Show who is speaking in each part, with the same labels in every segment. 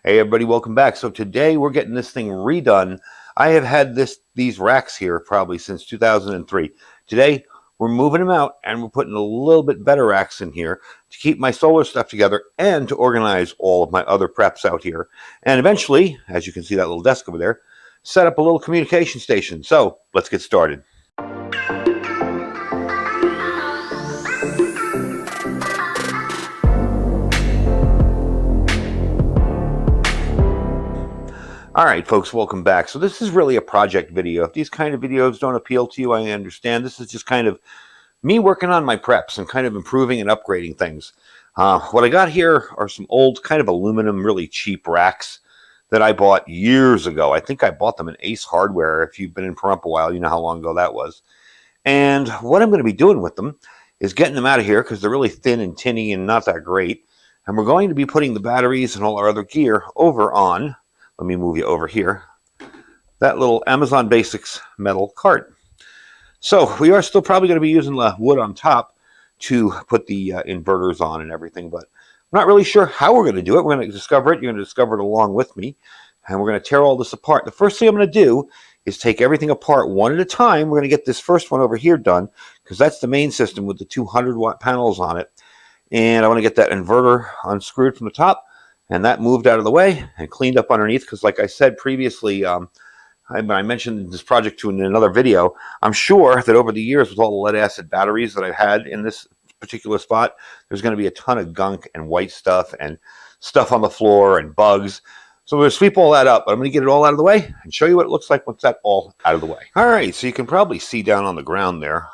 Speaker 1: Hey everybody, welcome back. So today we're getting this thing redone. I have had these racks here probably since 2003. Today we're moving them out and we're putting a little bit better racks in here to keep my solar stuff together and to organize all of my other preps out here. And eventually, as you can see that little desk over there, set up a little communication station. So let's get started. All right, folks, welcome back. So this is really a project video. If these kind of videos don't appeal to you, I understand. This is just kind of me working on my preps and kind of improving and upgrading things. What I got here are some old kind of aluminum, really cheap racks that I bought years ago. I think I bought them in Ace Hardware. If you've been in Pahrump a while, you know how long ago that was. And what I'm going to be doing with them is getting them out of here because they're really thin and tinny and not that great. And we're going to be putting the batteries and all our other gear over on, let me move you over here, that little Amazon Basics metal cart. So we are still probably going to be using the wood on top to put the inverters on and everything, but I'm not really sure how we're going to do it. We're going to discover it. You're going to discover it along with me, and we're going to tear all this apart. The first thing I'm going to do is take everything apart one at a time. We're going to get this first one over here done because that's the main system with the 200-watt panels on it, and I want to get that inverter unscrewed from the top and that moved out of the way and cleaned up underneath because, like I said previously, I mentioned this project to in another video. I'm sure that over the years, with all the lead-acid batteries that I've had in this particular spot, there's going to be a ton of gunk and white stuff and stuff on the floor and bugs. So we're going to sweep all that up, but I'm going to get it all out of the way and show you what it looks like once that's all out of the way. All right, so you can probably see down on the ground there.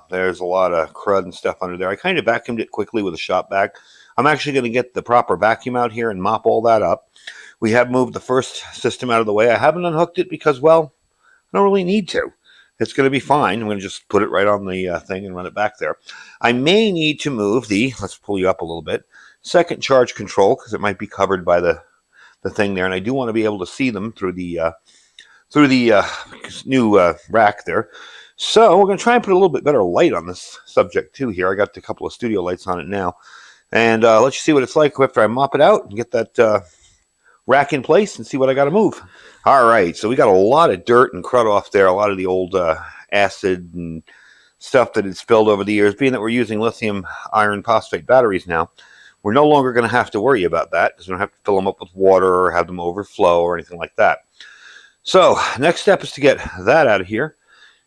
Speaker 1: There's a lot of crud and stuff under there. I kind of vacuumed it quickly with a shop vac. I'm actually going to get the proper vacuum out here and mop all that up. We have moved the first system out of the way. I haven't unhooked it because, well, I don't really need to. It's going to be fine. I'm going to just put it right on the thing and run it back there. I may need to move the, let's pull you up a little bit, second charge control because it might be covered by the thing there. And I do want to be able to see them through the new rack there. So we're going to try and put a little bit better light on this subject too here. I got a couple of studio lights on it now. And let you see what it's like after I mop it out and get that rack in place and see what I got to move. All right, so we got a lot of dirt and crud off there, a lot of the old acid and stuff that had spilled over the years. Being that we're using lithium iron phosphate batteries now, we're no longer going to have to worry about that because we don't have to fill them up with water or have them overflow or anything like that. So next step is to get that out of here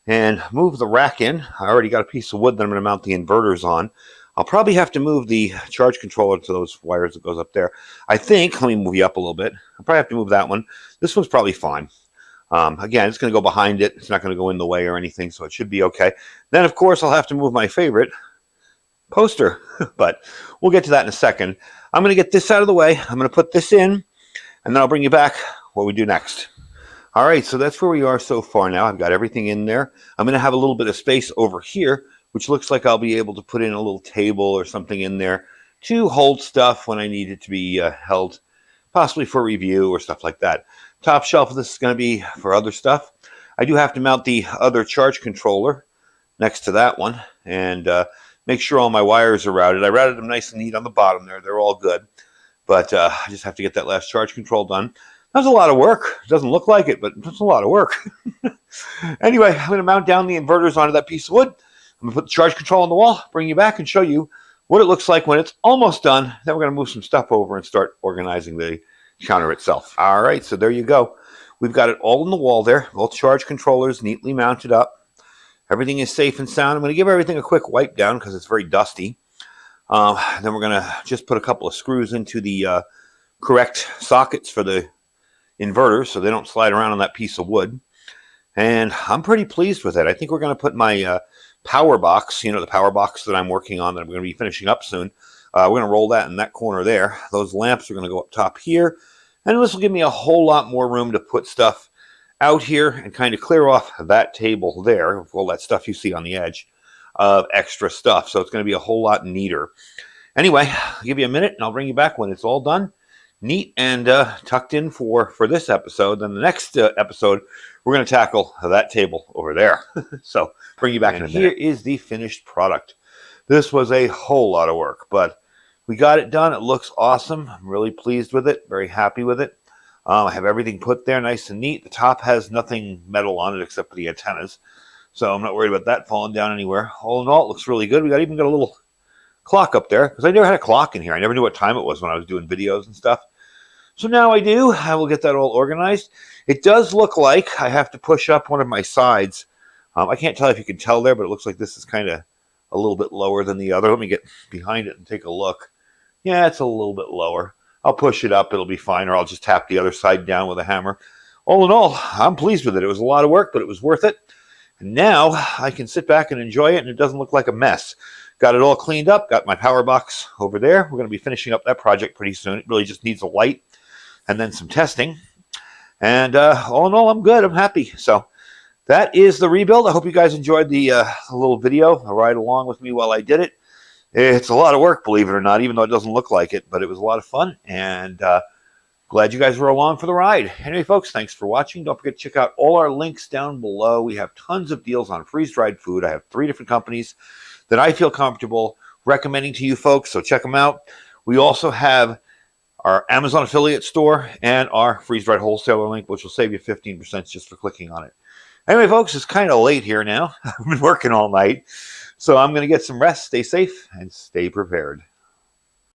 Speaker 1: and move the rack in. I already got a piece of wood that I'm going to mount the inverters on. I'll probably have to move the charge controller to those wires that goes up there. I think, let me move you up a little bit. I'll probably have to move that one. This one's probably fine. Again, it's going to go behind it. It's not going to go in the way or anything, so it should be okay. Then, of course, I'll have to move my favorite poster, but we'll get to that in a second. I'm going to get this out of the way. I'm going to put this in, and then I'll bring you back what we do next. All right, so that's where we are so far now. I've got everything in there. I'm going to have a little bit of space over here, which looks like I'll be able to put in a little table or something in there to hold stuff when I need it to be held, possibly for review or stuff like that. Top shelf of this is going to be for other stuff. I do have to mount the other charge controller next to that one and make sure all my wires are routed. I routed them nice and neat on the bottom there. They're all good. But I just have to get that last charge control done. That was a lot of work. It doesn't look like it, but it's a lot of work. Anyway, I'm going to mount down the inverters onto that piece of wood. I'm going to put the charge control on the wall, bring you back and show you what it looks like when it's almost done. Then we're going to move some stuff over and start organizing the counter itself. All right, so there you go. We've got it all in the wall there. Both charge controllers neatly mounted up. Everything is safe and sound. I'm going to give everything a quick wipe down because it's very dusty. Then we're going to just put a couple of screws into the correct sockets for the inverters so they don't slide around on that piece of wood. And I'm pretty pleased with it. I think we're going to put my power box, the power box that I'm working on that I'm going to be finishing up soon. We're going to roll that in that corner there. Those lamps are going to go up top here. And this will give me a whole lot more room to put stuff out here and kind of clear off that table there, all that stuff you see on the edge of extra stuff. So it's going to be a whole lot neater. Anyway, I'll give you a minute and I'll bring you back when it's all done. Neat and tucked in for this episode. Then the next episode, we're going to tackle that table over there. So bring you back in a minute. Here is the finished product. This was a whole lot of work, but we got it done. It looks awesome. I'm really pleased with it. Very happy with it. I have everything put there nice and neat. The top has nothing metal on it except for the antennas, so I'm not worried about that falling down anywhere. All in all, it looks really good. We even got a little clock up there because I never had a clock in here. I never knew what time it was when I was doing videos and stuff. So now I do. I will get that all organized. It does look like I have to push up one of my sides. I can't tell if you can tell there, but it looks like this is kind of a little bit lower than the other. Let me get behind it and take a look. Yeah, it's a little bit lower. I'll push it up. It'll be fine, or I'll just tap the other side down with a hammer. All in all, I'm pleased with it. It was a lot of work, but it was worth it. And now I can sit back and enjoy it, and it doesn't look like a mess. Got it all cleaned up. Got my power box over there. We're going to be finishing up that project pretty soon. It really just needs a light and then some testing. And all in all, I'm good. I'm happy. So that is the rebuild. I hope you guys enjoyed the little video, a ride along with me while I did it. It's a lot of work, believe it or not, even though it doesn't look like it, but it was a lot of fun, and glad you guys were along for the ride. Anyway, folks, thanks for watching. Don't forget to check out all our links down below. We have tons of deals on freeze-dried food. I have 3 different companies that I feel comfortable recommending to you folks, so check them out. We also have our Amazon affiliate store and our freeze-dried wholesaler link, which will save you 15% just for clicking on it. Anyway, folks, it's kind of late here now. I've been working all night. So I'm going to get some rest, stay safe, and stay prepared.